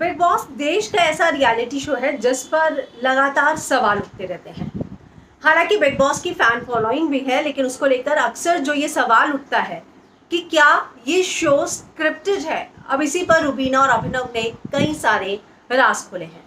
Big boss देश का ऐसा रियलिटी शो है जिस पर लगातार सवाल उठते रहते हैं। हालांकि बिग बॉस की फैन फॉलोइंग भी है, लेकिन उसको लेकर अक्सर जो ये सवाल उठता है कि क्या ये शो स्क्रिप्टेड है। अब इसी पर रुबीना और अभिनव ने कई सारे राज खोले हैं।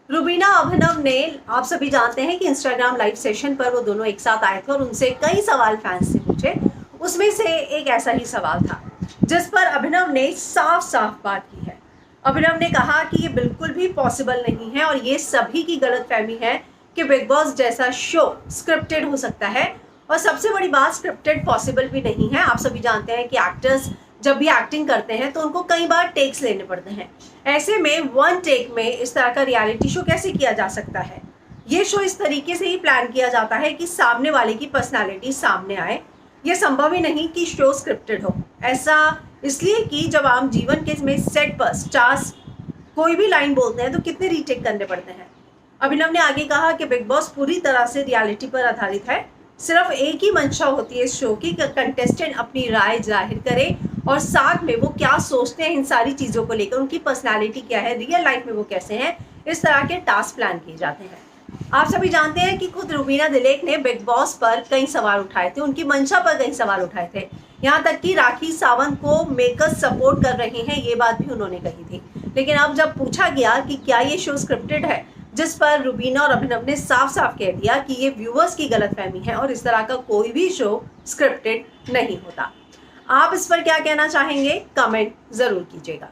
रुबीना अभिनव ने, आप सभी जानते हैं कि इंस्टाग्राम लाइव सेशन पर वो दोनों एक साथ आए थे और उनसे कई सवाल फैंस से पूछे। उसमें से एक ऐसा ही सवाल था जिस पर अभिनव ने साफ साफ बात की है। अभिनव ने कहा कि ये बिल्कुल भी पॉसिबल नहीं है और ये सभी की गलतफहमी है कि बिग बॉस जैसा शो स्क्रिप्टेड हो सकता है। और सबसे बड़ी बात, स्क्रिप्टेड पॉसिबल भी नहीं है। आप सभी जानते हैं कि एक्टर्स जब भी एक्टिंग करते हैं तो उनको कई बार टेक्स लेने पड़ते हैं। ऐसे में वन टेक में इस तरह का रियलिटी शो कैसे किया जा सकता है। ये शो इस तरीके से ही प्लान किया जाता है कि सामने वाले की पर्सनालिटी सामने आए। ये संभव ही नहीं कि शो स्क्रिप्टेड हो। ऐसा इसलिए कि जब आम जीवन के में सेट पर स्टार्स कोई भी लाइन बोलते हैं तो कितने रीटेक करने पड़ते हैं। अभिनव ने आगे कहा कि बिग बॉस पूरी तरह से रियलिटी पर आधारित है। सिर्फ एक ही मंशा होती है इस शो की, कंटेस्टेंट अपनी राय जाहिर करे और साथ में वो क्या सोचते हैं इन सारी चीज़ों को लेकर, उनकी पर्सनालिटी क्या है, रियल लाइफ में वो कैसे हैं, इस तरह के टास्क प्लान किए जाते हैं। आप सभी जानते हैं कि खुद रुबीना दिलेक ने बिग बॉस पर कई सवाल उठाए थे, उनकी मंशा पर कई सवाल उठाए थे। यहाँ तक कि राखी सावंत को मेकर्स सपोर्ट कर रहे हैं, ये बात भी उन्होंने कही थी। लेकिन अब जब पूछा गया कि क्या ये शो स्क्रिप्टेड है, जिस पर रुबीना और अभिनव ने साफ साफ कह दिया कि ये व्यूअर्स की गलतफहमी है और इस तरह का कोई भी शो स्क्रिप्टेड नहीं होता। आप इस पर क्या कहना चाहेंगे, कमेंट जरूर कीजिएगा।